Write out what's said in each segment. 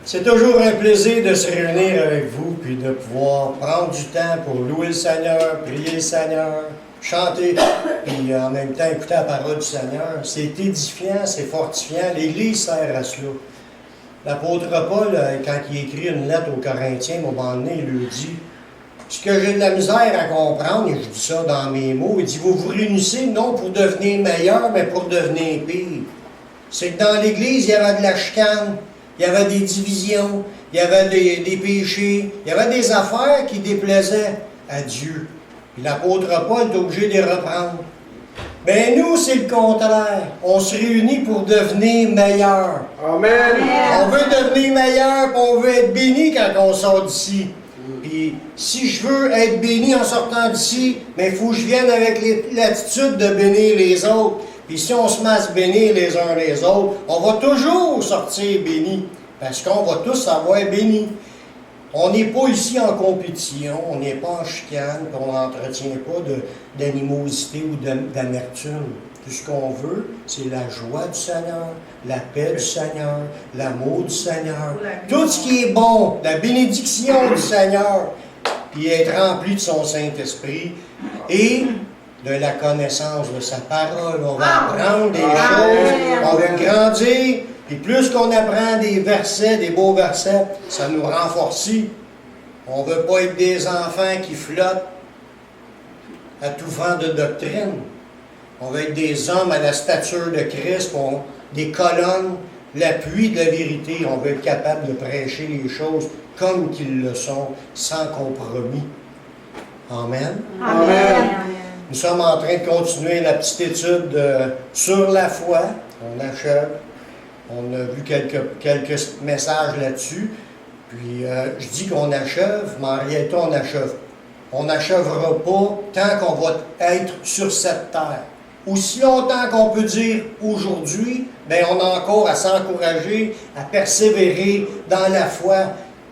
C'est toujours un plaisir de se réunir avec vous, puis de pouvoir prendre du temps pour louer le Seigneur, prier le Seigneur, chanter, puis en même temps écouter la parole du Seigneur. C'est édifiant, c'est fortifiant. L'Église sert à cela. L'apôtre Paul, quand il écrit une lettre aux Corinthiens, à un moment donné, il lui dit « Ce que j'ai de la misère à comprendre, et je dis ça dans mes mots, il dit « Vous vous réunissez non pour devenir meilleur, mais pour devenir pire. » C'est que dans l'Église, il y avait de la chicane, il y avait des divisions, il y avait des péchés, il y avait des affaires qui déplaisaient à Dieu. Puis l'apôtre Paul est obligé de les reprendre. Mais nous, c'est le contraire. On se réunit pour devenir meilleur. Amen. On veut devenir meilleur, puis on veut être béni quand on sort d'ici. Puis si je veux être béni en sortant d'ici, mais il faut que je vienne avec l'attitude de bénir les autres. Puis si on se met à se bénir les uns les autres, on va toujours sortir béni, parce qu'on va tous avoir béni. On n'est pas ici en compétition, on n'est pas en chicane, puis on n'entretient pas d'animosité ou d'amertume. Tout ce qu'on veut, c'est la joie du Seigneur, la paix du Seigneur, l'amour du Seigneur, tout ce qui est bon, la bénédiction du Seigneur, puis être rempli de son Saint-Esprit et de la connaissance de sa parole. On va apprendre des choses, on va grandir, puis plus qu'on apprend des versets, des beaux versets, ça nous renforce. On ne veut pas être des enfants qui flottent à tout vent de doctrine. On veut être des hommes à la stature de Christ, des colonnes, l'appui de la vérité. On veut être capable de prêcher les choses comme qu'ils le sont, sans compromis. Amen. Amen. Nous sommes en train de continuer la petite étude sur la foi. On achève. On a vu quelques messages là-dessus. Puis je dis qu'on achève, mais en réalité, on achève. On n'achèvera pas tant qu'on va être sur cette terre. Aussi longtemps qu'on peut dire aujourd'hui, bien, on a encore à s'encourager, à persévérer dans la foi.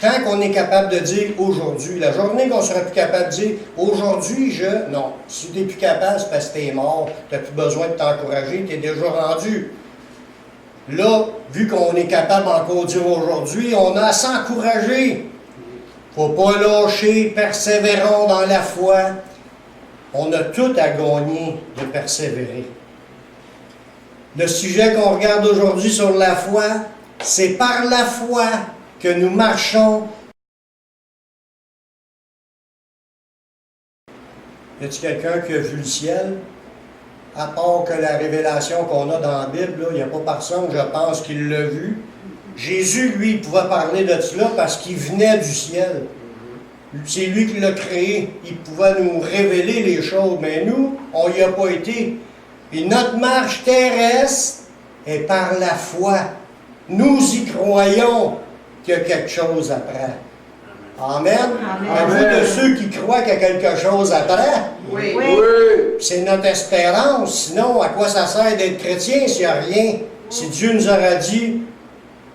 Quand on est capable de dire aujourd'hui, la journée qu'on sera plus capable de dire aujourd'hui, non. Si tu n'es plus capable, c'est parce que tu es mort, tu n'as plus besoin de t'encourager, tu es déjà rendu. Là, vu qu'on est capable encore de dire aujourd'hui, on a à s'encourager. Il ne faut pas lâcher, persévérons dans la foi. On a tout à gagner de persévérer. Le sujet qu'on regarde aujourd'hui sur la foi, c'est par la foi que nous marchons. Y a-t-il quelqu'un qui a vu le ciel? À part que la révélation qu'on a dans la Bible, il n'y a pas personne, je pense, qui l'a vu. Jésus, lui, il pouvait parler de cela parce qu'il venait du ciel. C'est lui qui l'a créé. Il pouvait nous révéler les choses, mais nous, on n'y a pas été. Et notre marche terrestre est par la foi. Nous y croyons qu'il y a quelque chose après. Amen. Êtes-vous de ceux qui croient qu'il y a quelque chose après? Oui. C'est notre espérance. Sinon, à quoi ça sert d'être chrétien s'il n'y a rien? Si Dieu nous aura dit,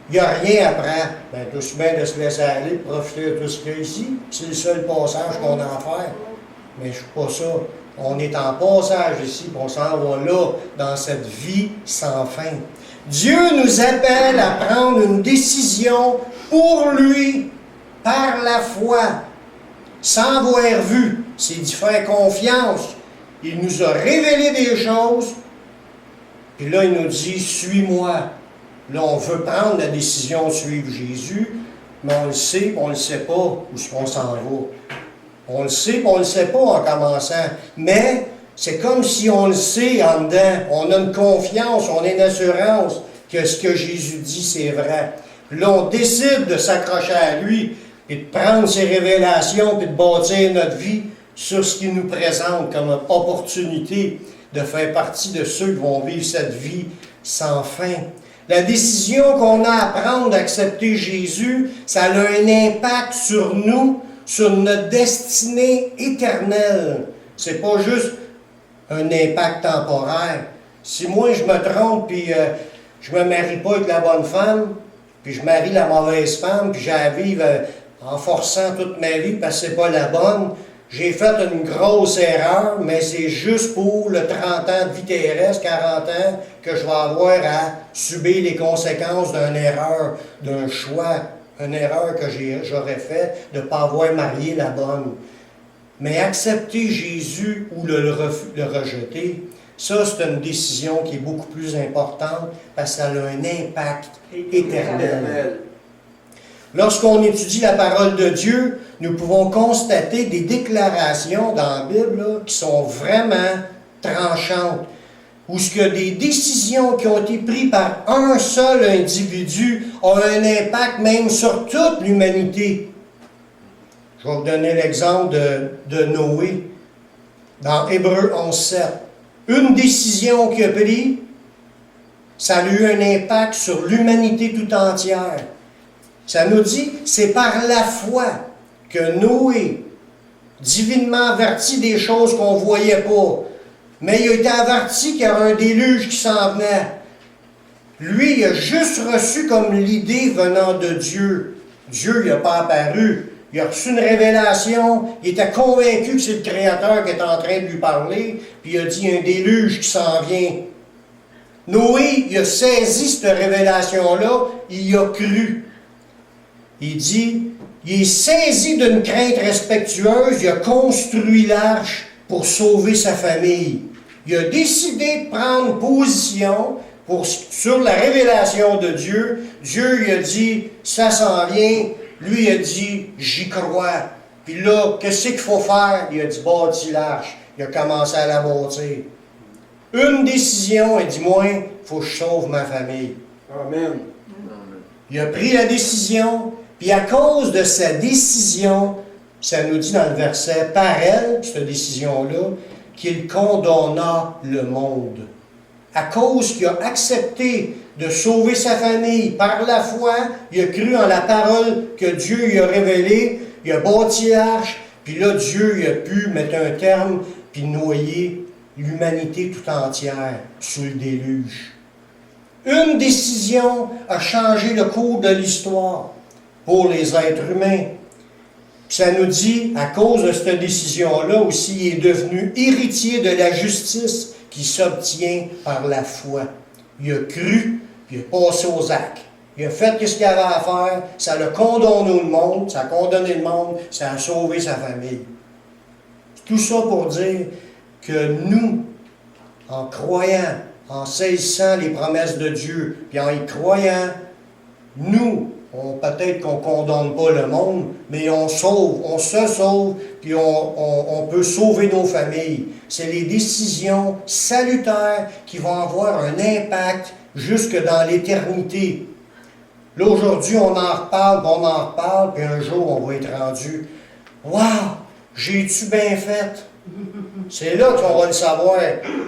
il n'y a rien après, bien, tout se bien de se laisser aller, de profiter de tout ce qu'il y a ici. C'est le seul passage qu'on a à faire. Mais je ne suis pas ça. On est en passage ici, puis on s'en va là, dans cette vie sans fin. Dieu nous appelle à prendre une décision pour lui, par la foi, sans avoir vu. C'est d'y faire confiance. Il nous a révélé des choses, puis là, il nous dit, suis-moi. Là, on veut prendre la décision de suivre Jésus, mais on le sait, on ne le sait pas où est-ce qu'on s'en va. On le sait, on ne le sait pas en commençant. Mais c'est comme si on le sait en dedans. On a une confiance, on a une assurance que ce que Jésus dit, c'est vrai. Là, on décide de s'accrocher à lui et de prendre ses révélations et de bâtir notre vie sur ce qu'il nous présente comme opportunité de faire partie de ceux qui vont vivre cette vie sans fin. La décision qu'on a à prendre d'accepter Jésus, ça a un impact sur nous, sur notre destinée éternelle. C'est pas juste un impact temporaire. Si moi je me trompe puis je me marie pas avec la bonne femme, puis je marie la mauvaise femme, puis j'ai à vivre en forçant toute ma vie parce que c'est pas la bonne, j'ai fait une grosse erreur, mais c'est juste pour le 30 ans de vie terrestre, 40 ans, que je vais avoir à subir les conséquences d'une erreur, d'un choix une erreur que j'aurais faite de ne pas avoir marié la bonne. Mais accepter Jésus ou le rejeter, ça, c'est une décision qui est beaucoup plus importante parce que ça a un impact éternel. Lorsqu'on étudie la parole de Dieu, nous pouvons constater des déclarations dans la Bible là, qui sont vraiment tranchantes, où ce que des décisions qui ont été prises par un seul individu ont un impact même sur toute l'humanité. Je vais vous donner l'exemple de Noé, dans Hébreux 11:7. Une décision qu'il a prise, ça a eu un impact sur l'humanité tout entière. Ça nous dit, c'est par la foi que Noé, divinement averti des choses qu'on ne voyait pas, mais il a été averti qu'il y avait un déluge qui s'en venait. Lui, il a juste reçu comme l'idée venant de Dieu. Dieu, il n'a pas apparu. Il a reçu une révélation, il était convaincu que c'est le Créateur qui est en train de lui parler, puis il a dit, il y a un déluge qui s'en vient. Noé, il a saisi cette révélation-là, il y a cru. Il dit, il est saisi d'une crainte respectueuse, il a construit l'arche pour sauver sa famille. Il a décidé de prendre position sur la révélation de Dieu. Dieu lui a dit, ça s'en vient. Lui, il a dit, j'y crois. Puis là, qu'est-ce qu'il faut faire? Il a dit, bâtis l'arche. Il a commencé à la bâtir. Une décision, il dit, moi, il faut que je sauve ma famille. Amen. Il a pris la décision, puis à cause de sa décision, ça nous dit dans le verset, par elle, cette décision-là, qu'il condamna le monde. À cause qu'il a accepté de sauver sa famille par la foi, il a cru en la parole que Dieu lui a révélée, il a bâti l'arche, puis là, Dieu il a pu mettre un terme, puis noyer l'humanité tout entière sous le déluge. Une décision a changé le cours de l'histoire pour les êtres humains. Puis ça nous dit, à cause de cette décision-là aussi, il est devenu héritier de la justice qui s'obtient par la foi. Il a cru, puis il a passé aux actes. Il a fait ce qu'il avait à faire, ça l'a condamné le monde, ça a condamné le monde, ça a sauvé sa famille. Tout ça pour dire que nous, en croyant, en saisissant les promesses de Dieu, puis en y croyant, nous, peut-être qu'on ne condamne pas le monde, mais on sauve, on se sauve, puis on peut sauver nos familles. C'est les décisions salutaires qui vont avoir un impact jusque dans l'éternité. Là, aujourd'hui, on en reparle, puis un jour, on va être rendu. Waouh! J'ai-tu bien fait? C'est là qu'on va le savoir,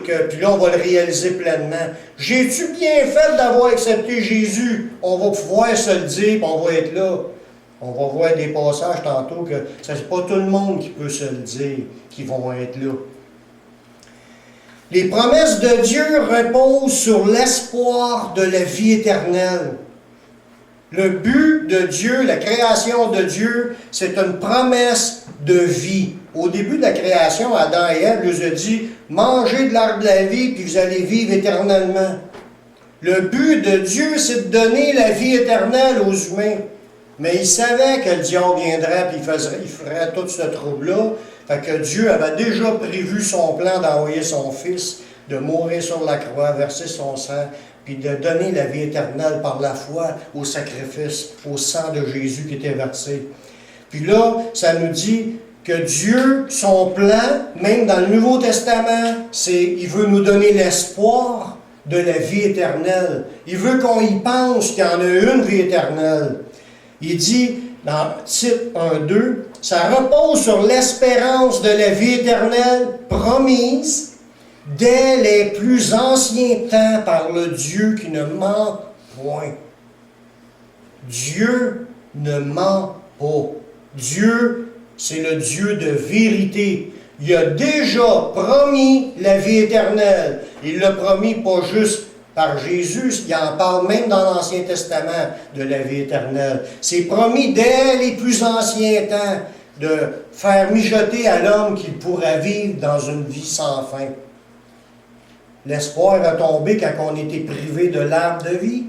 puis là, on va le réaliser pleinement. J'ai-tu bien fait d'avoir accepté Jésus? On va pouvoir se le dire, puis on va être là. On va voir des passages tantôt que ce n'est pas tout le monde qui peut se le dire, qui vont être là. Les promesses de Dieu reposent sur l'espoir de la vie éternelle. Le but de Dieu, la création de Dieu, c'est une promesse de vie. Au début de la création, Adam et Ève lui ont dit « Mangez de l'arbre de la vie, puis vous allez vivre éternellement. » Le but de Dieu, c'est de donner la vie éternelle aux humains. Mais il savait que le diable viendrait, puis il ferait tout ce trouble-là. Fait que Dieu avait déjà prévu son plan d'envoyer son Fils, de mourir sur la croix, verser son sang, puis de donner la vie éternelle par la foi au sacrifice, au sang de Jésus qui était versé. Puis là, ça nous dit que Dieu, son plan, même dans le Nouveau Testament, il veut nous donner l'espoir de la vie éternelle. Il veut qu'on y pense qu'il y en a une vie éternelle. Il dit, dans Tite 1:2, ça repose sur l'espérance de la vie éternelle promise dès les plus anciens temps par le Dieu qui ne ment point. Dieu ne ment pas. Dieu, c'est le Dieu de vérité. Il a déjà promis la vie éternelle. Il l'a promis pas juste par Jésus, il en parle même dans l'Ancien Testament de la vie éternelle. C'est promis dès les plus anciens temps de faire mijoter à l'homme qu'il pourra vivre dans une vie sans fin. L'espoir a tombé quand on était privé de l'arbre de vie.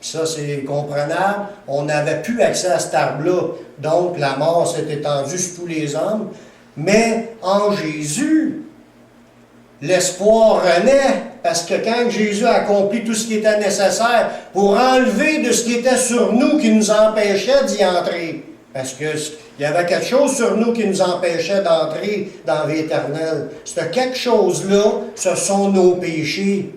Puis ça, c'est comprenable. On n'avait plus accès à cet arbre-là. Donc, la mort s'est étendue sur tous les hommes. Mais en Jésus, l'espoir renaît, parce que quand Jésus a accompli tout ce qui était nécessaire pour enlever de ce qui était sur nous qui nous empêchait d'y entrer, parce qu'il y avait quelque chose sur nous qui nous empêchait d'entrer dans l'éternel. Ce quelque chose-là, ce sont nos péchés,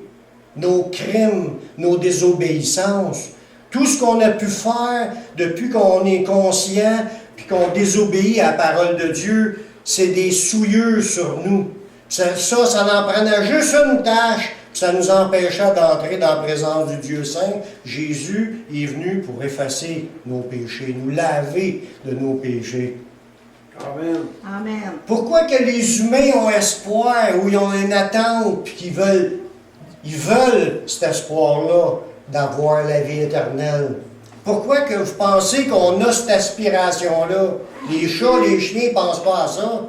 nos crimes, nos désobéissances. Tout ce qu'on a pu faire depuis qu'on est conscient puis qu'on désobéit à la parole de Dieu, c'est des souillures sur nous. Ça en prenait juste une tâche, puis ça nous empêchait d'entrer dans la présence du Dieu Saint. Jésus est venu pour effacer nos péchés, nous laver de nos péchés. Amen. Amen. Pourquoi que les humains ont espoir, ou ils ont une attente, puis qu'ils veulent cet espoir-là d'avoir la vie éternelle? Pourquoi que vous pensez qu'on a cette aspiration-là? Les chats, les chiens ne pensent pas à ça.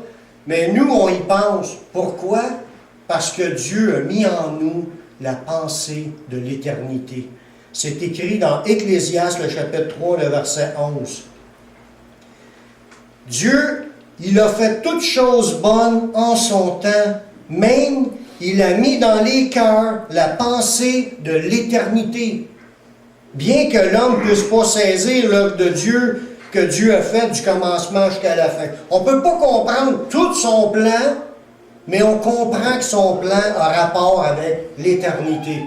Mais nous, on y pense. Pourquoi? Parce que Dieu a mis en nous la pensée de l'éternité. C'est écrit dans Ecclésiaste, le chapitre 3, le verset 11. Dieu, il a fait toutes choses bonnes en son temps, même il a mis dans les cœurs la pensée de l'éternité. Bien que l'homme ne puisse pas saisir l'œuvre de Dieu, que Dieu a fait du commencement jusqu'à la fin. On ne peut pas comprendre tout son plan, mais on comprend que son plan a rapport avec l'éternité.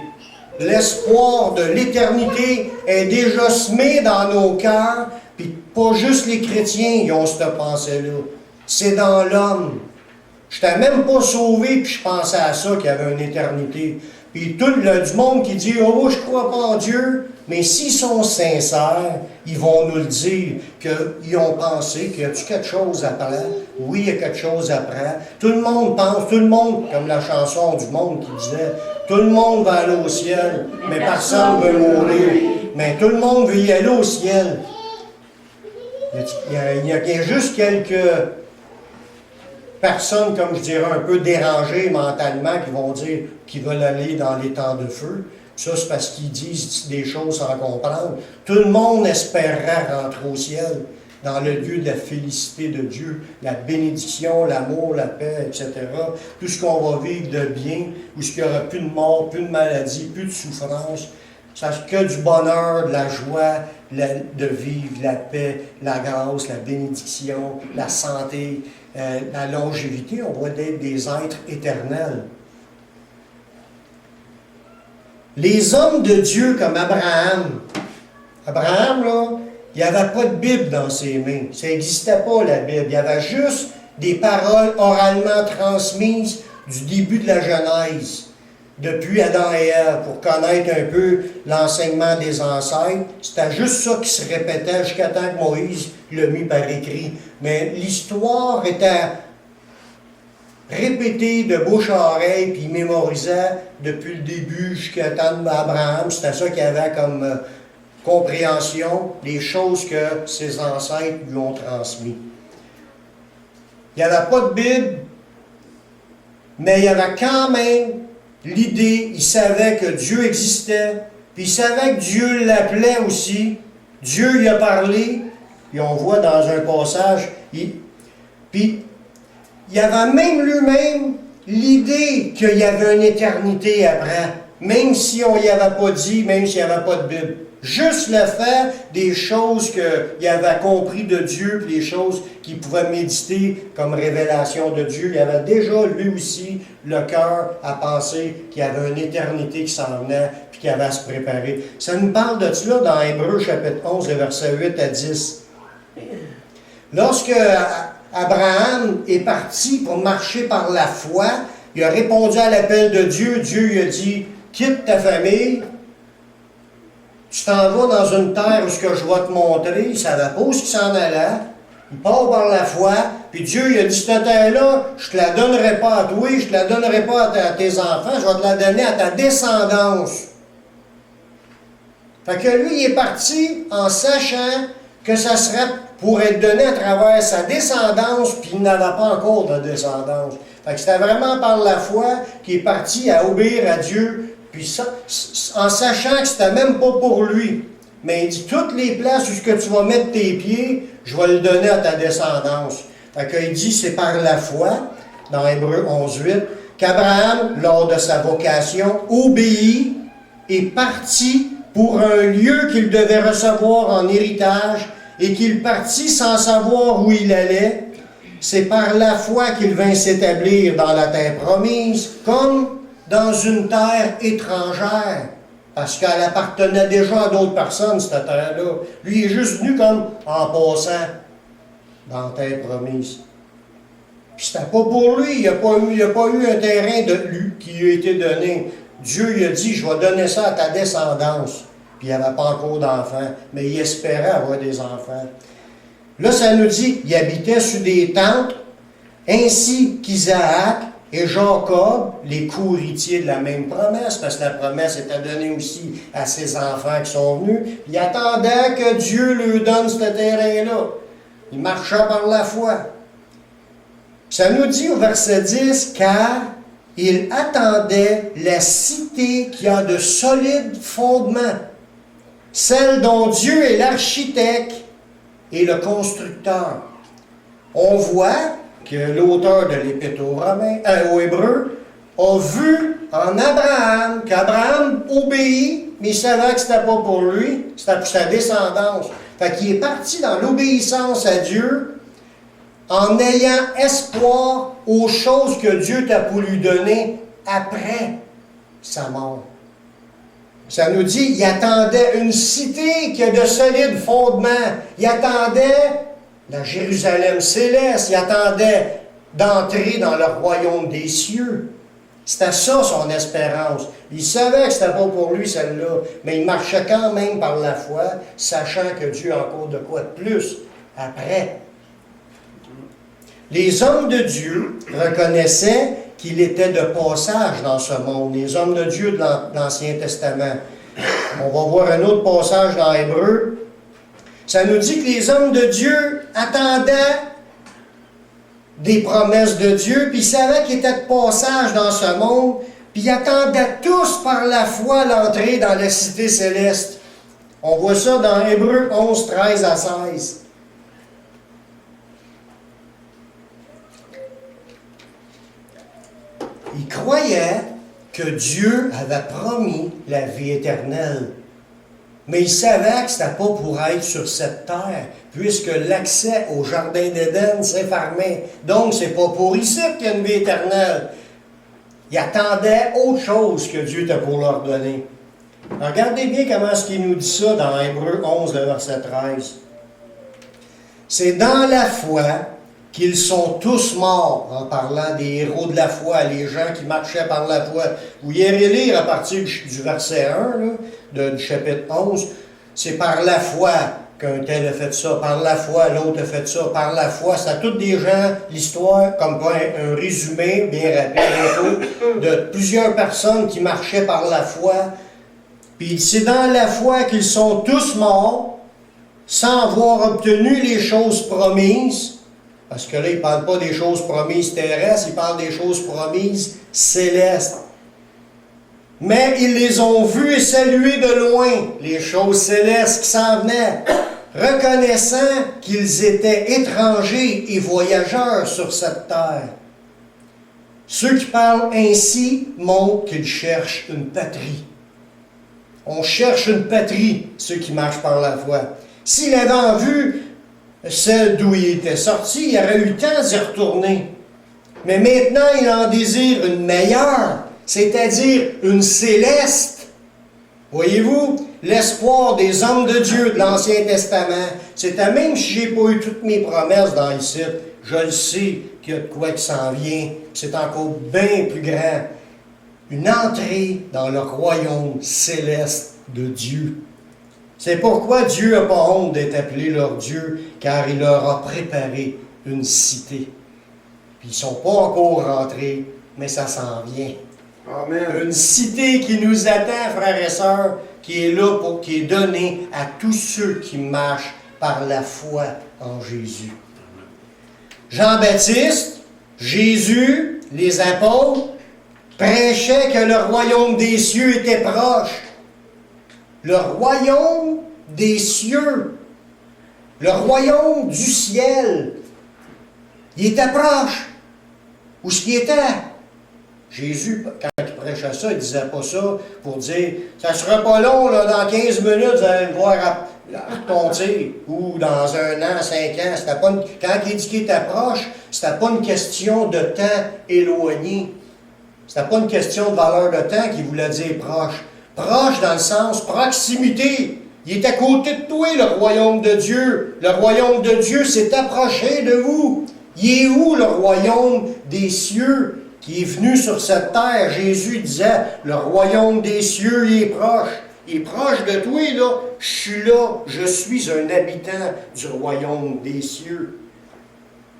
L'espoir de l'éternité est déjà semé dans nos cœurs, puis pas juste les chrétiens qui ont cette pensée-là. C'est dans l'homme. Je n'étais même pas sauvé, puis je pensais à ça, qu'il y avait une éternité. Puis tout du monde qui dit « Oh, moi, je ne crois pas en Dieu », mais s'ils sont sincères, ils vont nous le dire, qu'ils ont pensé qu'il y a quelque chose après. Oui, il y a quelque chose après. Tout le monde pense, tout le monde, comme la chanson du monde qui disait, tout le monde va aller au ciel, mais personne ne veut mourir. Mais tout le monde veut y aller au ciel. Il y a juste quelques personnes, comme je dirais, un peu dérangées mentalement, qui vont dire qu'ils veulent aller dans les temps de feu. Ça, c'est parce qu'ils disent des choses sans comprendre. Tout le monde espérerait rentrer au ciel, dans le lieu de la félicité de Dieu, la bénédiction, l'amour, la paix, etc. Tout ce qu'on va vivre de bien, où il n'y aura plus de mort, plus de maladie, plus de souffrance. Ça, que du bonheur, de la joie, de vivre, la paix, la grâce, la bénédiction, la santé, la longévité. On va être des êtres éternels. Les hommes de Dieu comme Abraham, là, il n'y avait pas de Bible dans ses mains. Ça n'existait pas, la Bible. Il y avait juste des paroles oralement transmises du début de la Genèse, depuis Adam et Ève, pour connaître un peu l'enseignement des ancêtres. C'était juste ça qui se répétait jusqu'à temps que Moïse l'a mis par écrit. Mais l'histoire était répété de bouche à oreille, puis il mémorisait depuis le début jusqu'à temps d'Abraham. C'était ça qu'il avait comme compréhension, les choses que ses ancêtres lui ont transmises. Il n'y avait pas de Bible, mais il y avait quand même l'idée, il savait que Dieu existait, puis il savait que Dieu l'appelait aussi. Dieu lui a parlé, puis on voit dans un passage, puis il y avait même lui-même l'idée qu'il y avait une éternité après, même si on n'y avait pas dit, même s'il n'y avait pas de Bible. Juste le fait des choses qu'il avait compris de Dieu, puis des choses qu'il pouvait méditer comme révélation de Dieu. Il avait déjà, lui aussi, le cœur à penser qu'il y avait une éternité qui s'en venait, puis qu'il avait à se préparer. Ça nous parle de cela dans Hébreux chapitre 11, versets 8 à 10. Lorsque Abraham est parti pour marcher par la foi, il a répondu à l'appel de Dieu. Dieu lui a dit, quitte ta famille, tu t'en vas dans une terre où ce que je vais te montrer. Il ne savait pas où il s'en allait. Il part par la foi, puis Dieu il a dit, cette terre-là, je ne te la donnerai pas à toi, je ne te la donnerai pas à tes enfants, je vais te la donner à ta descendance. Fait que lui, il est parti en sachant que ça serait pour être donné à travers sa descendance, puis il n'avait pas encore de descendance. Fait que c'était vraiment par la foi qu'il est parti à obéir à Dieu, Puis ça, en sachant que c'était même pas pour lui. Mais il dit, toutes les places où ce que tu vas mettre tes pieds, je vais le donner à ta descendance. Fait qu'il dit, c'est par la foi, dans Hébreux 11.8, qu'Abraham, lors de sa vocation, obéit et partit pour un lieu qu'il devait recevoir en héritage et qu'il partit sans savoir où il allait. C'est par la foi qu'il vint s'établir dans la terre promise, comme dans une terre étrangère. Parce qu'elle appartenait déjà à d'autres personnes, cette terre-là. Lui, il est juste venu comme en passant dans la terre promise. Puis c'était pas pour lui, il n'a pas eu un terrain de lui qui lui a été donné. Dieu lui a dit, je vais donner ça à ta descendance. Puis il n'avait pas encore d'enfants, mais il espérait avoir des enfants. Là, ça nous dit, il habitait sur des tentes, ainsi qu'Isaac et Jacob, les co-héritiers de la même promesse, parce que la promesse était donnée aussi à ses enfants qui sont venus. Il attendait que Dieu lui donne ce terrain-là. Il marchait par la foi. Ça nous dit au verset 10, car il attendait la cité qui a de solides fondements, celle dont Dieu est l'architecte et le constructeur. On voit que l'auteur de l'Épître aux Hébreux a vu en Abraham qu'Abraham obéit, mais il savait que ce n'était pas pour lui, c'était pour sa descendance. Fait qu'il est parti dans l'obéissance à Dieu en ayant espoir aux choses que Dieu t'a voulu donner après sa mort. Ça nous dit, il attendait une cité qui a de solides fondements. Il attendait la Jérusalem céleste. Il attendait d'entrer dans le royaume des cieux. C'était ça son espérance. Il savait que c'était pas pour lui celle-là, mais il marchait quand même par la foi, sachant que Dieu a encore de quoi de plus après. Les hommes de Dieu reconnaissaient qu'il était de passage dans ce monde, les hommes de Dieu de l'Ancien Testament. On va voir un autre passage dans Hébreux. Ça nous dit que les hommes de Dieu attendaient des promesses de Dieu, puis ils savaient qu'ils étaient de passage dans ce monde, puis ils attendaient tous par la foi l'entrée dans la cité céleste. On voit ça dans Hébreux 11, 13 à 16. Ils croyaient que Dieu avait promis la vie éternelle. Mais ils savaient que ce n'était pas pour être sur cette terre, puisque l'accès au jardin d'Éden s'est fermé. Donc, ce n'est pas pour ici qu'il y a une vie éternelle. Ils attendaient autre chose que Dieu était pour leur donner. Regardez bien comment est-ce qu'il nous dit ça dans Hébreux 11, le verset 13. C'est dans la foi qu'ils sont tous morts, en parlant des héros de la foi, les gens qui marchaient par la foi. Vous irez lire à partir du verset 1, là, du chapitre 11, c'est par la foi qu'un tel a fait ça, par la foi l'autre a fait ça, par la foi, c'est à tous des gens, l'histoire, comme quoi un résumé bien rapide, de plusieurs personnes qui marchaient par la foi. Puis c'est dans la foi qu'ils sont tous morts, sans avoir obtenu les choses promises. Parce que là, il ne parle pas des choses promises terrestres, il parle des choses promises célestes. Mais ils les ont vues et saluées de loin, les choses célestes qui s'en venaient, reconnaissant qu'ils étaient étrangers et voyageurs sur cette terre. Ceux qui parlent ainsi montrent qu'ils cherchent une patrie. On cherche une patrie, ceux qui marchent par la foi. S'il avait en vue celle d'où il était sorti, il aurait eu le temps d'y retourner. Mais maintenant, il en désire une meilleure, c'est-à-dire une céleste. Voyez-vous, l'espoir des hommes de Dieu de l'Ancien Testament, c'était même si je n'ai pas eu toutes mes promesses dans ici, je le sais qu'il y a de quoi qui s'en vient, c'est encore bien plus grand. Une entrée dans le royaume céleste de Dieu. C'est pourquoi Dieu n'a pas honte d'être appelé leur Dieu, car il leur a préparé une cité. Puis ils ne sont pas encore rentrés, mais ça s'en vient. Amen. Une cité qui nous attend, frères et sœurs, qui est là, qui est donnée à tous ceux qui marchent par la foi en Jésus. Jean-Baptiste, Jésus, les apôtres, prêchait que le royaume des cieux était proche. Le royaume des cieux, le royaume du ciel, il était proche. Où est-ce qu'il était? Jésus, quand il prêchait ça, il ne disait pas ça pour dire « ça ne sera pas long, là, dans 15 minutes, vous allez le voir retomber. » Ou dans 1 an, 5 ans. C'était pas quand il dit qu'il était proche, ce n'était pas une question de temps éloigné. Ce n'était pas une question de valeur de temps qu'il voulait dire proche. Proche dans le sens proximité. Il est à côté de toi, le royaume de Dieu. Le royaume de Dieu s'est approché de vous. Il est où le royaume des cieux qui est venu sur cette terre? Jésus disait, le royaume des cieux, il est proche. Il est proche de toi, là. Je suis là. Je suis un habitant du royaume des cieux.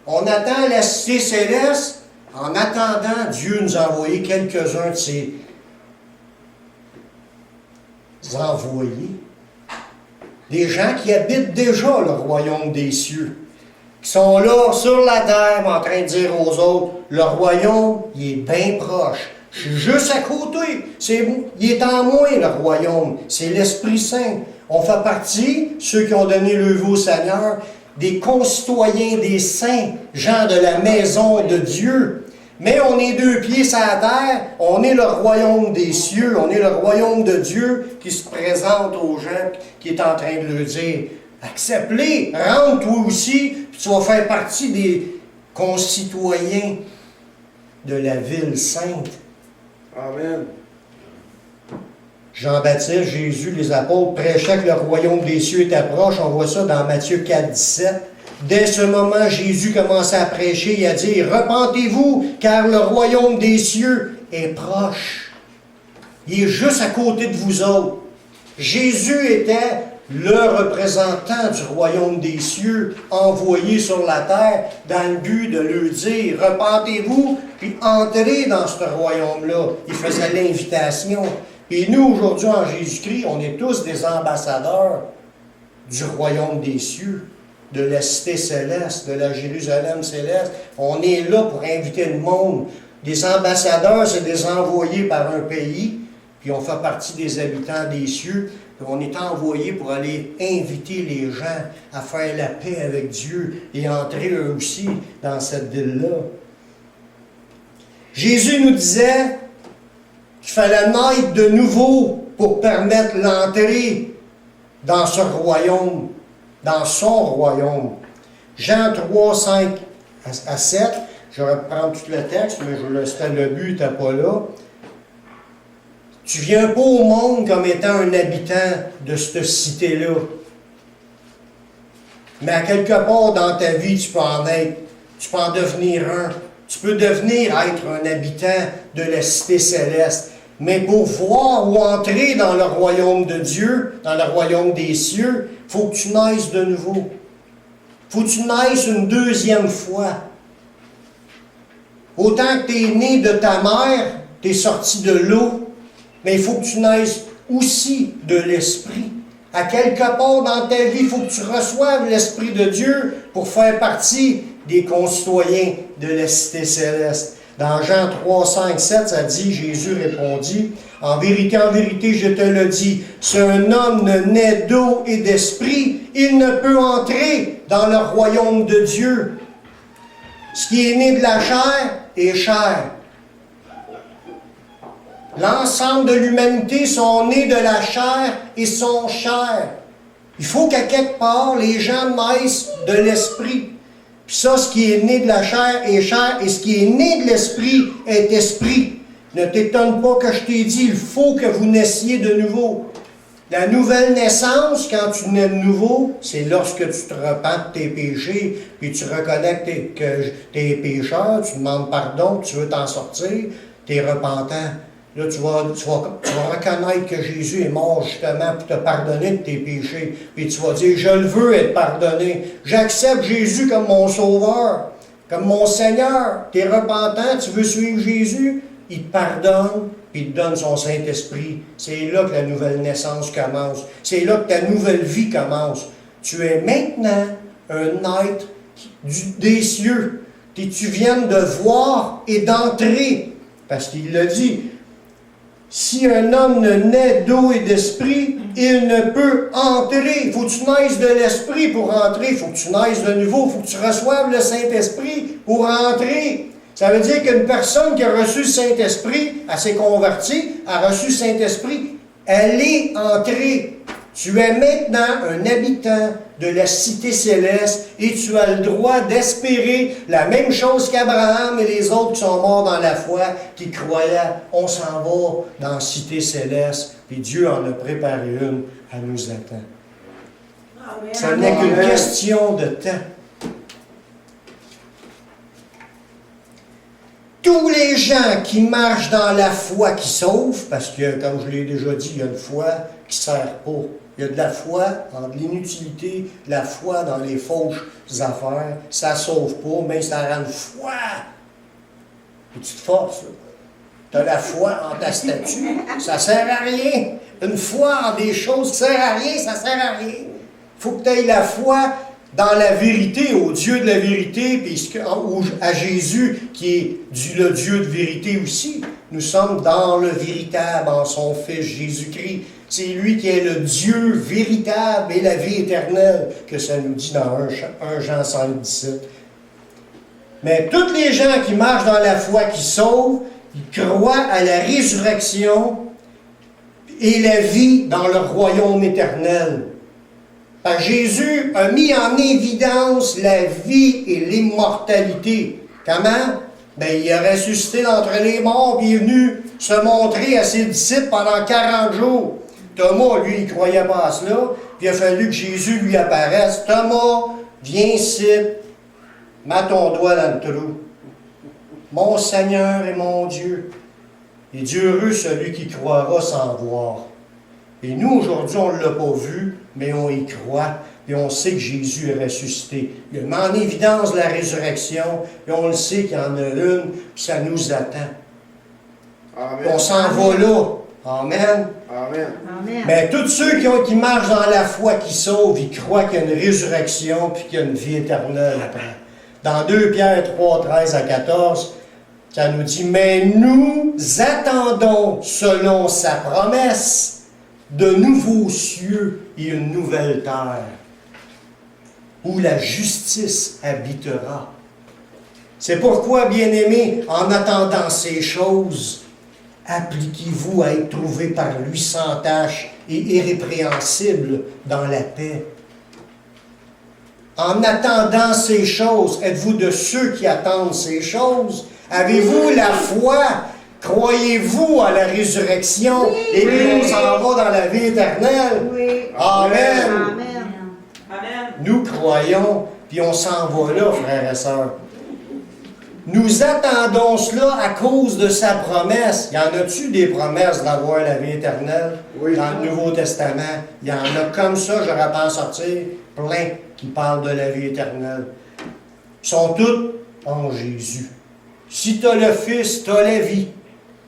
On attend la cité céleste. En attendant, Dieu nous a envoyé quelques-uns de ses envoyés. Des gens qui habitent déjà le royaume des cieux. Qui sont là, sur la terre, en train de dire aux autres, le royaume, il est bien proche. Je suis juste à côté. Il est en moi, le royaume. C'est l'Esprit Saint. On fait partie, ceux qui ont donné le vœu au Seigneur, des concitoyens des saints, gens de la maison de Dieu. Mais on est 2 pieds sur la terre, on est le royaume des cieux, on est le royaume de Dieu qui se présente aux gens, qui est en train de leur dire, accepte-les, rentre toi aussi, puis tu vas faire partie des concitoyens de la ville sainte. Amen. Jean-Baptiste, Jésus, les apôtres prêchaient que le royaume des cieux était proche. On voit ça dans Matthieu 4, 17. Dès ce moment, Jésus commençait à prêcher et à dire, « Repentez-vous, car le royaume des cieux est proche. » Il est juste à côté de vous autres. Jésus était le représentant du royaume des cieux, envoyé sur la terre dans le but de leur dire, « Repentez-vous, puis entrez dans ce royaume-là. » Il faisait l'invitation. Et nous, aujourd'hui, en Jésus-Christ, on est tous des ambassadeurs du royaume des cieux, de la cité céleste, de la Jérusalem céleste. On est là pour inviter le monde. Des ambassadeurs, c'est des envoyés par un pays, puis on fait partie des habitants des cieux, puis on est envoyés pour aller inviter les gens à faire la paix avec Dieu et entrer eux aussi dans cette ville-là. Jésus nous disait qu'il fallait naître de nouveau pour permettre l'entrée dans ce royaume, dans son royaume. Jean 3, 5 à 7, je vais reprendre tout le texte, mais c'était le but, n'était pas là. Tu ne viens pas au monde comme étant un habitant de cette cité-là. Mais à quelque part dans ta vie, tu peux en être, tu peux en devenir un. Tu peux devenir être un habitant de la cité céleste. Mais pour voir ou entrer dans le royaume de Dieu, dans le royaume des cieux, il faut que tu naisses de nouveau. Il faut que tu naisses une deuxième fois. Autant que tu es né de ta mère, tu es sorti de l'eau, mais il faut que tu naisses aussi de l'Esprit. À quelque part dans ta vie, il faut que tu reçoives l'Esprit de Dieu pour faire partie des concitoyens de la cité céleste. Dans Jean 3, 5, 7, ça dit, Jésus répondit, « En vérité, je te le dis, si un homme ne naît d'eau et d'esprit, il ne peut entrer dans le royaume de Dieu. Ce qui est né de la chair est chair. » L'ensemble de l'humanité sont nés de la chair et sont chair. Il faut qu'à quelque part, les gens naissent de l'esprit. Puis ça, ce qui est né de la chair est chair, et ce qui est né de l'esprit est esprit. Ne t'étonne pas que je t'ai dit, il faut que vous naissiez de nouveau. La nouvelle naissance, quand tu nais de nouveau, c'est lorsque tu te repens de tes péchés, puis tu reconnais que tu es pécheur, tu demandes pardon, tu veux t'en sortir, tu es repentant. Là, tu vas reconnaître que Jésus est mort justement pour te pardonner de tes péchés. Puis tu vas dire, je le veux être pardonné. J'accepte Jésus comme mon sauveur, comme mon Seigneur. Tu es repentant, tu veux suivre Jésus, il te pardonne, puis il te donne son Saint-Esprit. C'est là que la nouvelle naissance commence. C'est là que ta nouvelle vie commence. Tu es maintenant un être des cieux. Et tu viens de voir et d'entrer Parce qu'il l'a dit. Si un homme ne naît d'eau et d'esprit, il ne peut entrer. Il faut que tu naisses de l'esprit pour entrer. Il faut que tu naisses de nouveau. Il faut que tu reçoives le Saint-Esprit pour entrer. Ça veut dire qu'une personne qui a reçu le Saint-Esprit, elle s'est convertie, a reçu le Saint-Esprit, elle est entrée. Tu es maintenant un habitant de la cité céleste et tu as le droit d'espérer la même chose qu'Abraham et les autres qui sont morts dans la foi, qui croyaient. On s'en va dans la cité céleste et Dieu en a préparé une, elle nous attend. Amen. Ça n'est qu'une question de temps. Tous les gens qui marchent dans la foi qui sauvent, parce que, comme je l'ai déjà dit, il y a une foi qui ne sert pas. Il y a de la foi dans l'inutilité, de la foi dans les fausses affaires. Ça ne sauve pas, mais ça rend une foi. Et tu te forces. Tu as la foi en ta statue. Ça ne sert à rien. Une foi en des choses qui ne sert à rien, ça ne sert à rien. Il faut que tu aies la foi dans la vérité, au Dieu de la vérité, puis à Jésus qui est le Dieu de vérité aussi. Nous sommes dans le véritable, en son Fils Jésus-Christ. C'est lui qui est le Dieu véritable et la vie éternelle, que ça nous dit dans 1 Jean 5,17. Mais tous les gens qui marchent dans la foi, qui sauvent, ils croient à la résurrection et la vie dans le royaume éternel. Parce que Jésus a mis en évidence la vie et l'immortalité. Comment? Ben, il a ressuscité d'entre les morts, puis il est venu se montrer à ses disciples pendant 40 jours. Thomas, lui, il ne croyait pas à cela, puis il a fallu que Jésus lui apparaisse. Thomas, viens ici, mets ton doigt dans le trou. Mon Seigneur et mon Dieu. Et Dieu heureux celui qui croira sans voir. Et nous, aujourd'hui, on ne l'a pas vu, mais on y croit, et on sait que Jésus est ressuscité. Il met en évidence la résurrection, et on le sait qu'il y en a une, puis ça nous attend. Amen. On s'en va là. Amen. Amen. Amen. Mais tous ceux qui marchent dans la foi, qui sauvent, ils croient qu'il y a une résurrection, puis qu'il y a une vie éternelle après. Dans 2 Pierre 3, 13 à 14, ça nous dit, « Mais nous attendons, selon sa promesse, de nouveaux cieux et une nouvelle terre, où la justice habitera. » C'est pourquoi, bien-aimés, en attendant ces choses, appliquez-vous à être trouvés par lui sans tache et irrépréhensible dans la paix. En attendant ces choses, êtes-vous de ceux qui attendent ces choses? Avez-vous la foi? Croyez-vous à la résurrection? Oui, et puis on s'en va dans la vie éternelle? Oui. Amen. Amen. Amen. Nous croyons, puis on s'en va là, frères et sœurs. Nous attendons cela à cause de sa promesse. Y en a-tu des promesses d'avoir la vie éternelle? Oui. Dans le Nouveau Testament, il y en a comme ça, j'aurais pas en sortir, plein qui parlent de la vie éternelle. Ils sont tous en Jésus. Si tu as le Fils, tu as la vie.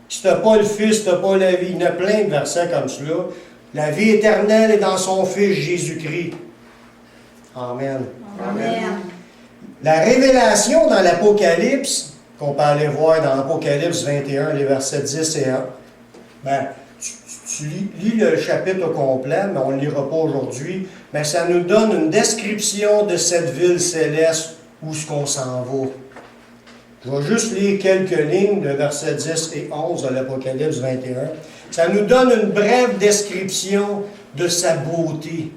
Si tu n'as pas le Fils, tu n'as pas la vie. Il y en a plein de versets comme cela. La vie éternelle est dans son Fils Jésus-Christ. Amen. Amen. La révélation dans l'Apocalypse, qu'on peut aller voir dans l'Apocalypse 21, les versets 10 et 1, ben, tu lis le chapitre au complet, mais on ne le lira pas aujourd'hui, mais ça nous donne une description de cette ville céleste où est-ce qu'on s'en va. Je vais juste lire quelques lignes de versets 10 et 11 de l'Apocalypse 21. Ça nous donne une brève description de sa beauté.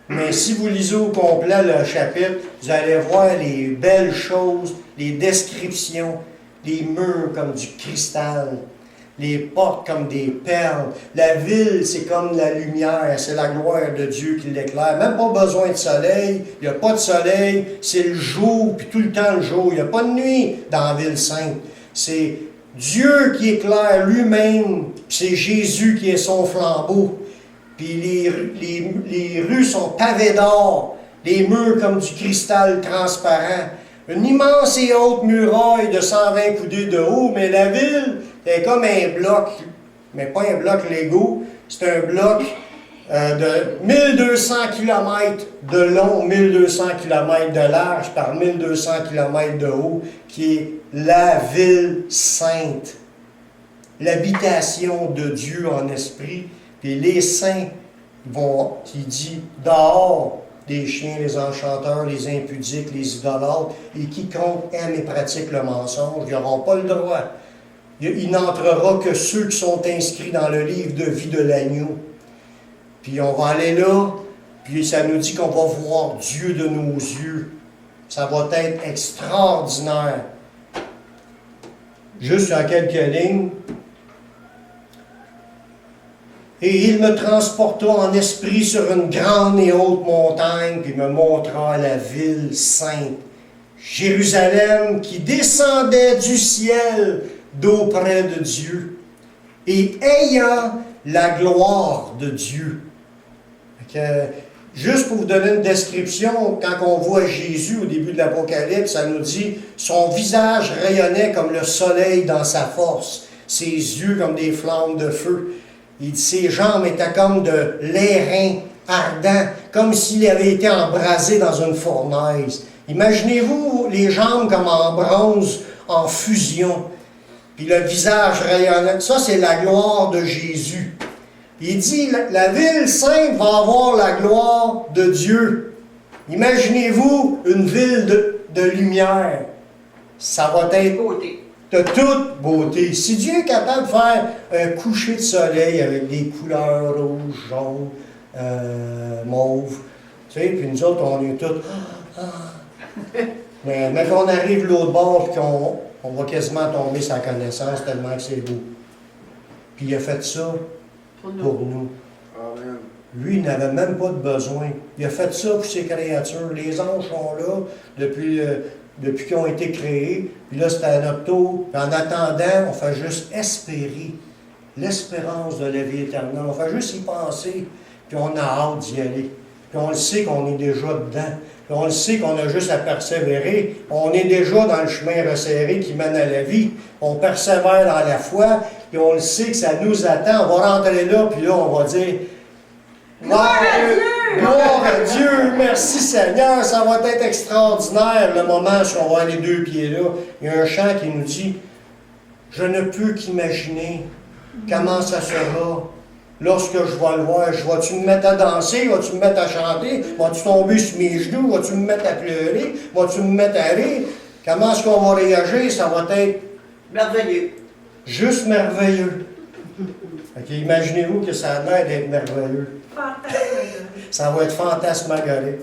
Mais si vous lisez au complet le chapitre, vous allez voir les belles choses, les descriptions, les murs comme du cristal, les portes comme des perles. La ville, c'est comme la lumière, c'est la gloire de Dieu qui l'éclaire. Même pas besoin de soleil, il n'y a pas de soleil, c'est le jour, puis tout le temps le jour. Il n'y a pas de nuit dans la ville sainte. C'est Dieu qui éclaire lui-même, c'est Jésus qui est son flambeau. Puis les rues sont pavées d'or, les murs comme du cristal transparent. Une immense et haute muraille de 120 coudées de haut, mais la ville est comme un bloc, mais pas un bloc Lego, c'est un bloc de 1200 km de long, 1200 km de large par 1200 km de haut, qui est la ville sainte, l'habitation de Dieu en esprit. Puis les saints vont, il dit, dehors des chiens, les enchanteurs, les impudiques, les idolâtres, et quiconque aime et pratique le mensonge, ils n'auront pas le droit. Il n'entrera que ceux qui sont inscrits dans le livre de vie de l'agneau. Puis on va aller là, puis ça nous dit qu'on va voir Dieu de nos yeux. Ça va être extraordinaire. Juste en quelques lignes. Et il me transporta en esprit sur une grande et haute montagne, puis me montra la ville sainte, Jérusalem, qui descendait du ciel d'auprès de Dieu, et ayant la gloire de Dieu. Juste pour vous donner une description, quand on voit Jésus au début de l'Apocalypse, ça nous dit « Son visage rayonnait comme le soleil dans sa force, ses yeux comme des flammes de feu. » Il dit, ses jambes étaient comme de l'airain ardent, comme s'il avait été embrasé dans une fournaise. Imaginez-vous les jambes comme en bronze, en fusion. Puis le visage rayonnant. Ça, c'est la gloire de Jésus. Il dit, la ville sainte va avoir la gloire de Dieu. Imaginez-vous une ville de lumière. Ça va être de toute beauté. Si Dieu est capable de faire un coucher de soleil avec des couleurs rouges, jaunes, mauves, tu sais, puis nous autres, on est tous... Mais quand on arrive de l'autre bord, puis on va quasiment tomber sa connaissance tellement que c'est beau. Puis il a fait ça pour nous. Amen. Lui, il n'avait même pas de besoin. Il a fait ça pour ses créatures. Les anges sont là depuis qu'ils ont été créés. Puis là, c'était à notre tour. Puis en attendant, on fait juste espérer l'espérance de la vie éternelle. On fait juste y penser. Puis on a hâte d'y aller. Puis on le sait qu'on est déjà dedans. Puis on le sait qu'on a juste à persévérer. On est déjà dans le chemin resserré qui mène à la vie. On persévère dans la foi. Puis on le sait que ça nous attend. On va rentrer là, puis là, on va dire... Gloire à Dieu! Gloire à Dieu! Merci Seigneur! Ça va être extraordinaire le moment où on va avoir les deux pieds là. Il y a un chant qui nous dit « Je ne peux qu'imaginer comment ça sera lorsque je vais le voir. Vas-tu me mettre à danser? Vas-tu me mettre à chanter? Vas-tu tomber sur mes genoux? Vas-tu me mettre à pleurer? Vas-tu me mettre à rire? Comment est-ce qu'on va réagir? Ça va être... Merveilleux. Juste merveilleux. » Imaginez-vous que ça a l'air d'être merveilleux. Fantastique. Ça va être fantasmagorique.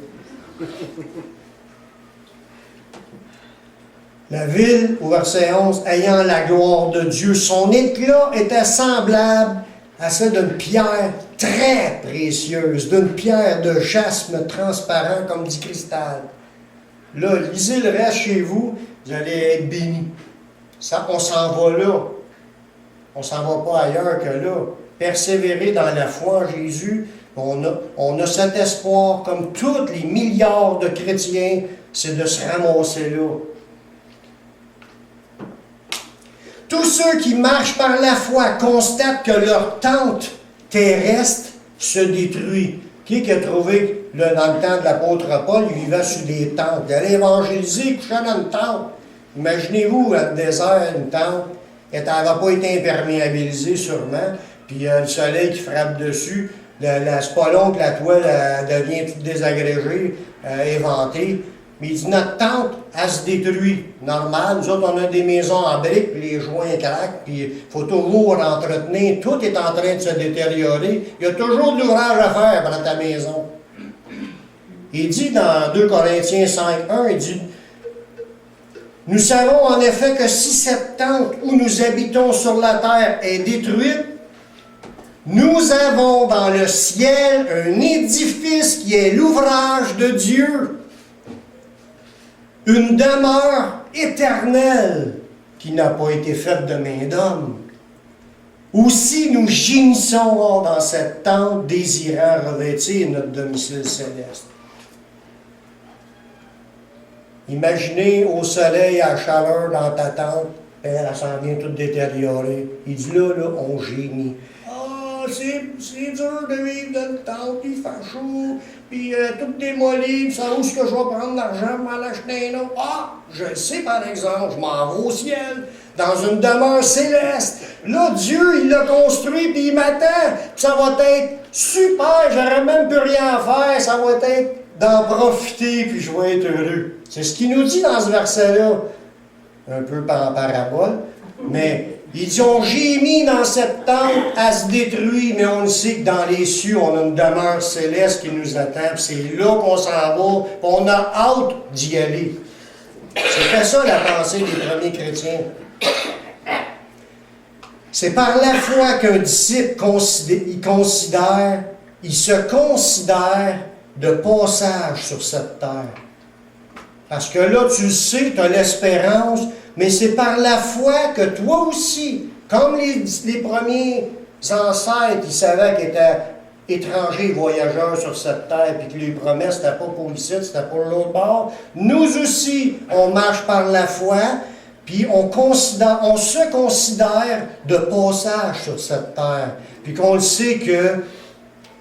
La ville, au verset 11, ayant la gloire de Dieu, son éclat était semblable à celle d'une pierre très précieuse, d'une pierre de jaspe transparent comme du cristal. Là, lisez le reste chez vous, vous allez être bénis. On s'en va là. On ne s'en va pas ailleurs que là. Persévérer dans la foi en Jésus, on a cet espoir, comme tous les milliards de chrétiens, c'est de se ramasser là. Tous ceux qui marchent par la foi constatent que leur tente terrestre se détruit. Qui a trouvé, dans le temps de l'apôtre Paul, il vivait sur des tentes. Il allait évangéliser, il couchait dans une tente. Imaginez-vous, dans le désert, une tente. Elle n'avait pas été imperméabilisée sûrement. Puis le soleil qui frappe dessus. C'est pas long que la toile devient toute désagrégée, éventée. Mais il dit, notre tente, elle se détruit. Normal, nous autres, on a des maisons en briques, puis les joints craquent, puis il faut toujours entretenir. Tout est en train de se détériorer. Il y a toujours de l'ouvrage à faire dans ta maison. Il dit dans 2 Corinthiens 5:1, il dit, nous savons en effet que si cette tente où nous habitons sur la terre est détruite, nous avons dans le ciel un édifice qui est l'ouvrage de Dieu, une demeure éternelle qui n'a pas été faite de main d'homme. Aussi nous gémissons dans cette tente désirant revêtir notre domicile céleste. Imaginez au soleil, à la chaleur dans ta tente, elle s'en vient toute détériorée. Il dit là, on gémit. c'est dur de vivre dans le temps, puis il fait chaud, puis tout démoli, puis ça, où est-ce que je vais prendre l'argent pour m'en acheter un autre? Ah, je le sais par exemple, je m'en vais au ciel, dans une demeure céleste. Là, Dieu, il l'a construit, puis il m'attend, puis ça va être super, j'aurais même plus rien à faire, ça va être d'en profiter, puis je vais être heureux. C'est ce qu'il nous dit dans ce verset-là, un peu par parabole, mais il dit, on gémit dans cette tente, elle se détruit, mais on le sait que dans les cieux, on a une demeure céleste qui nous attend, puis c'est là qu'on s'en va, puis on a hâte d'y aller. C'était ça la pensée des premiers chrétiens. C'est par la foi qu'un disciple il se considère de passage sur cette terre. Parce que là, tu le sais, tu as l'espérance, mais c'est par la foi que toi aussi, comme les premiers ancêtres, ils savaient qu'ils étaient étrangers, voyageurs sur cette terre, puis que les promesses, c'était pas pour ici, c'était pour l'autre bord. Nous aussi, on marche par la foi, puis on se considère de passage sur cette terre, puis qu'on le sait que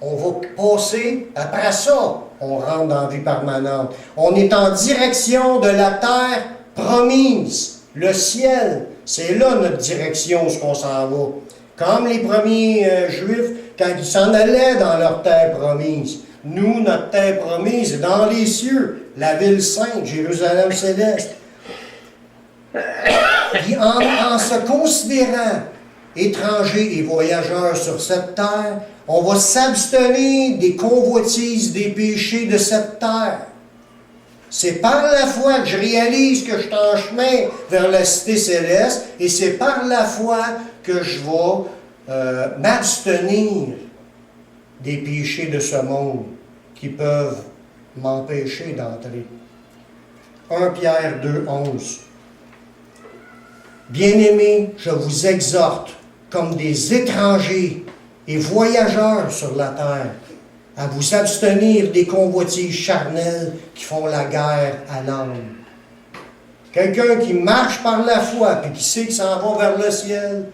on va passer, après ça, on rentre dans la vie permanente. On est en direction de la terre promise, le ciel. C'est là notre direction, ce qu'on s'en va. Comme les premiers Juifs, quand ils s'en allaient dans leur terre promise. Nous, notre terre promise est dans les cieux, la ville sainte, Jérusalem céleste. Puis en se considérant étrangers et voyageurs sur cette terre, on va s'abstenir des convoitises, des péchés de cette terre. C'est par la foi que je réalise que je suis en chemin vers la cité céleste, et c'est par la foi que je vais m'abstenir des péchés de ce monde qui peuvent m'empêcher d'entrer. 1 Pierre 2, 11. Bien-aimés, je vous exhorte, comme des étrangers et voyageurs sur la terre, à vous abstenir des convoitises charnelles qui font la guerre à l'âme. Quelqu'un qui marche par la foi et qui sait qu'il s'en va vers le ciel,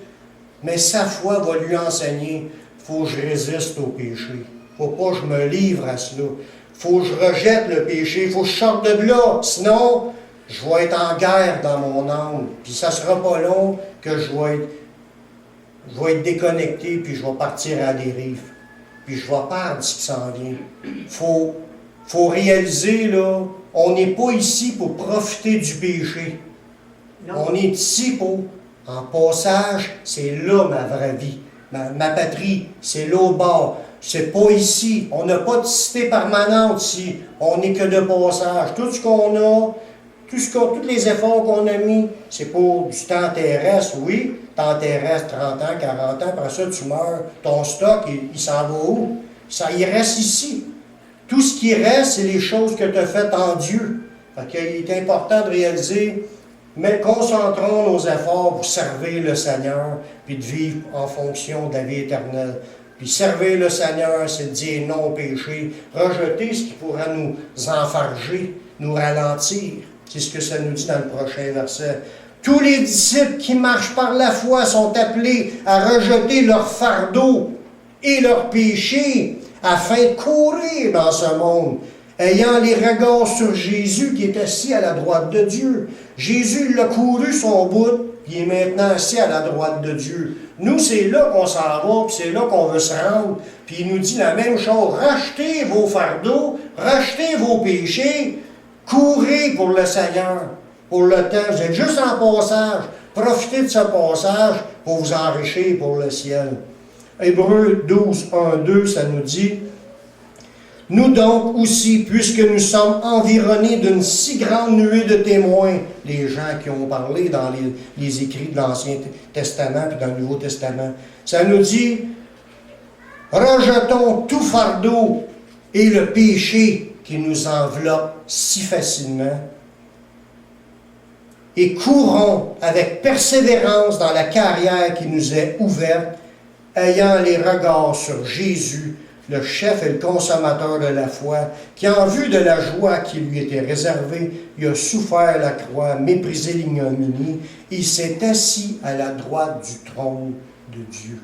mais sa foi va lui enseigner, il faut que je résiste au péché. Il ne faut pas que je me livre à cela. Il faut que je rejette le péché. Il faut que je sorte de là. Sinon, je vais être en guerre dans mon âme. Puis ça ne sera pas long que je vais être déconnecté, puis je vais partir à la dérive. Puis je vais perdre ce qui s'en vient. Faut réaliser, là, on n'est pas ici pour profiter du péché. Non. On est ici pour, en passage, c'est là ma vraie vie. Ma patrie, c'est là au bord. C'est pas ici. On n'a pas de cité permanente ici. On n'est que de passage. Tout ce qu'on a, tous les efforts qu'on a mis, c'est pour du temps terrestre, oui. Temps terrestre, 30 ans, 40 ans, après ça, tu meurs. Ton stock, il s'en va où? Il reste ici. Tout ce qui reste, c'est les choses que tu as faites en Dieu. Fait qu'il est important de réaliser, mais concentrons nos efforts pour servir le Seigneur, puis de vivre en fonction de la vie éternelle. Puis servir le Seigneur, c'est dire non au péché, rejeter ce qui pourrait nous enfarger, nous ralentir. C'est ce que ça nous dit dans le prochain verset. Tous les disciples qui marchent par la foi sont appelés à rejeter leur fardeau et leurs péchés afin de courir dans ce monde, ayant les regards sur Jésus qui est assis à la droite de Dieu. Jésus l'a couru son bout, puis il est maintenant assis à la droite de Dieu. Nous, c'est là qu'on s'en va, puis c'est là qu'on veut se rendre. Puis il nous dit la même chose, rachetez vos fardeaux, rachetez vos péchés, courez pour le Seigneur, pour le temps. Vous êtes juste en passage. Profitez de ce passage pour vous enrichir pour le ciel. Hébreux 12, 1, 2, ça nous dit, « Nous donc aussi, puisque nous sommes environnés d'une si grande nuée de témoins, les gens qui ont parlé dans les écrits de l'Ancien Testament puis dans le Nouveau Testament, ça nous dit, « Rejetons tout fardeau et le péché qui nous enveloppe si facilement, et courons avec persévérance dans la carrière qui nous est ouverte, ayant les regards sur Jésus, le chef et le consommateur de la foi, qui en vue de la joie qui lui était réservée, il a souffert la croix, méprisé l'ignominie, et s'est assis à la droite du trône de Dieu. »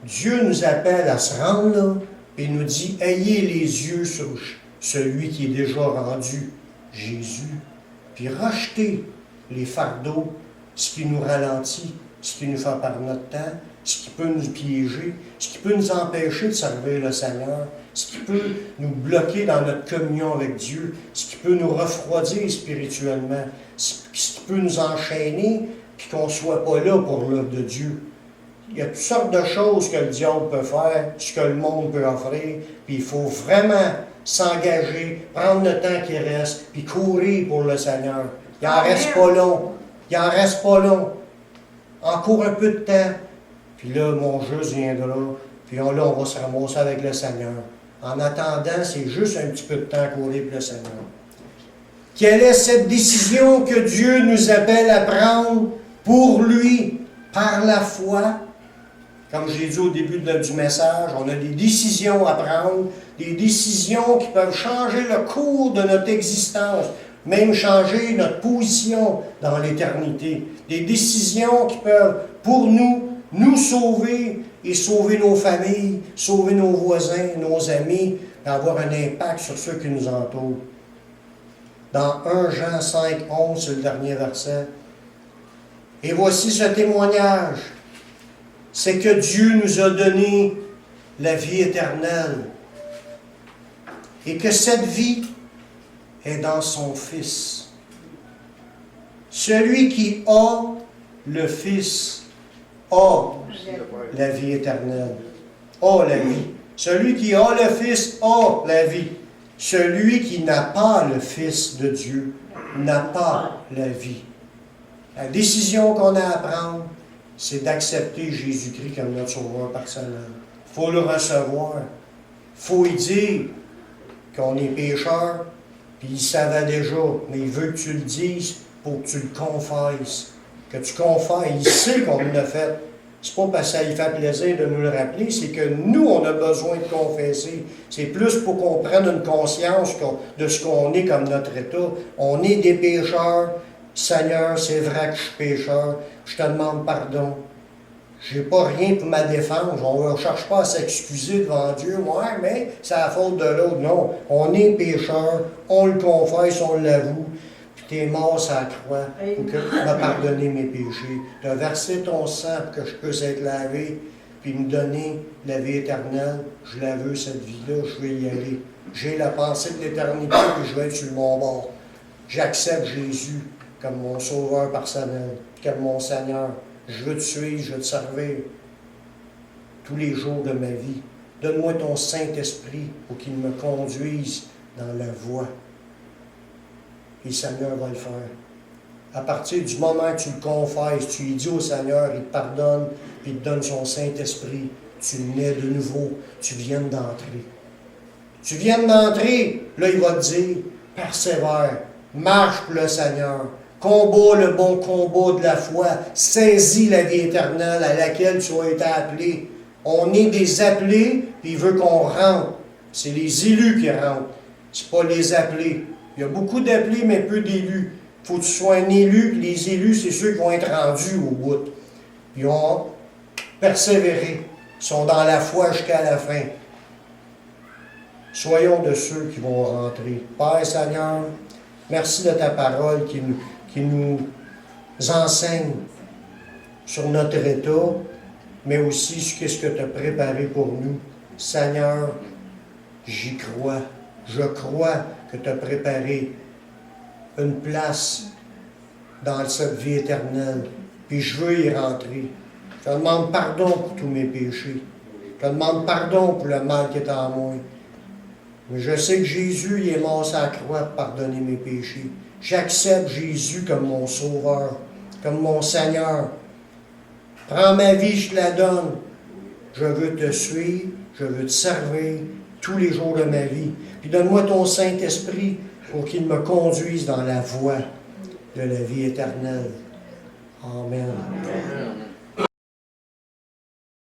Dieu nous appelle à se rendre là, et il nous dit, ayez les yeux sur celui qui est déjà rendu, Jésus, puis rejetez les fardeaux, ce qui nous ralentit, ce qui nous fait perdre notre temps, ce qui peut nous piéger, ce qui peut nous empêcher de servir le Seigneur, ce qui peut nous bloquer dans notre communion avec Dieu, ce qui peut nous refroidir spirituellement, ce qui peut nous enchaîner, puis qu'on ne soit pas là pour l'œuvre de Dieu. Il y a toutes sortes de choses que le diable peut faire, ce que le monde peut offrir, puis il faut vraiment s'engager, prendre le temps qui reste, puis courir pour le Seigneur. Il n'en reste pas long. Il n'en reste pas long. Encore un peu de temps, puis là, mon juste viendra, puis là, on va se ramasser avec le Seigneur. En attendant, c'est juste un petit peu de temps à courir pour le Seigneur. Quelle est cette décision que Dieu nous appelle à prendre pour lui, par la foi? Comme j'ai dit au début du message, on a des décisions à prendre, des décisions qui peuvent changer le cours de notre existence, même changer notre position dans l'éternité. Des décisions qui peuvent, pour nous sauver et sauver nos familles, sauver nos voisins, nos amis, et avoir un impact sur ceux qui nous entourent. Dans 1 Jean 5, 11, c'est le dernier verset. Et voici ce témoignage. C'est que Dieu nous a donné la vie éternelle. Et que cette vie est dans son Fils. Celui qui a le Fils a la vie éternelle. A la vie. Celui qui a le Fils a la vie. Celui qui n'a pas le Fils de Dieu n'a pas la vie. La décision qu'on a à prendre, c'est d'accepter Jésus-Christ comme notre sauveur personnel. Il faut le recevoir. Il faut lui dire qu'on est pécheur, puis il savait déjà, mais il veut que tu le dises pour que tu le confesses. Que tu confesses. Il sait qu'on l'a fait. C'est pas parce que ça lui fait plaisir de nous le rappeler, c'est que nous, on a besoin de confesser. C'est plus pour qu'on prenne une conscience de ce qu'on est comme notre état. On est des pécheurs. Seigneur, c'est vrai que je suis pécheur. Je te demande pardon. Je n'ai pas rien pour ma défense. On ne cherche pas à s'excuser devant Dieu. Ouais, mais c'est la faute de l'autre. Non, on est pécheur. On le confesse, on l'avoue. Tu es mort sur la croix pour que tu m'as pardonné mes péchés. Tu as versé ton sang pour que je puisse être lavé, puis me donner la vie éternelle. Je la veux, cette vie-là, je veux y aller. J'ai la pensée de l'éternité, puis je vais être sur le bon bord. J'accepte Jésus comme mon sauveur personnel, comme mon Seigneur. Je veux te suivre, je veux te servir tous les jours de ma vie. Donne-moi ton Saint-Esprit pour qu'il me conduise dans la voie. Et le Seigneur va le faire. À partir du moment que tu le confesses, tu lui dis au Seigneur, il te pardonne, puis il te donne son Saint-Esprit. Tu nais de nouveau, tu viens d'entrer. Tu viens d'entrer, là il va te dire, persévère, marche pour le Seigneur, combat le bon combat de la foi, saisis la vie éternelle à laquelle tu as été appelé. On est des appelés, puis il veut qu'on rentre. C'est les élus qui rentrent, c'est pas les appelés. Il y a beaucoup d'appelés, mais peu d'élus. Il faut que tu sois un élu, puis les élus, c'est ceux qui vont être rendus au bout. Ils ont persévéré. Ils sont dans la foi jusqu'à la fin. Soyons de ceux qui vont rentrer. Père Seigneur, merci de ta parole qui nous enseigne sur notre état, mais aussi sur ce que tu as préparé pour nous. Seigneur, j'y crois. Je crois que tu as préparé une place dans cette vie éternelle, puis je veux y rentrer. Je te demande pardon pour tous mes péchés. Je te demande pardon pour le mal qui est en moi. Mais je sais que Jésus il est mort sur la croix pour pardonner mes péchés. J'accepte Jésus comme mon sauveur, comme mon Seigneur. Prends ma vie, je te la donne. Je veux te suivre, je veux te servir tous les jours de ma vie. Puis donne-moi ton Saint-Esprit pour qu'il me conduise dans la voie de la vie éternelle. Amen. Amen.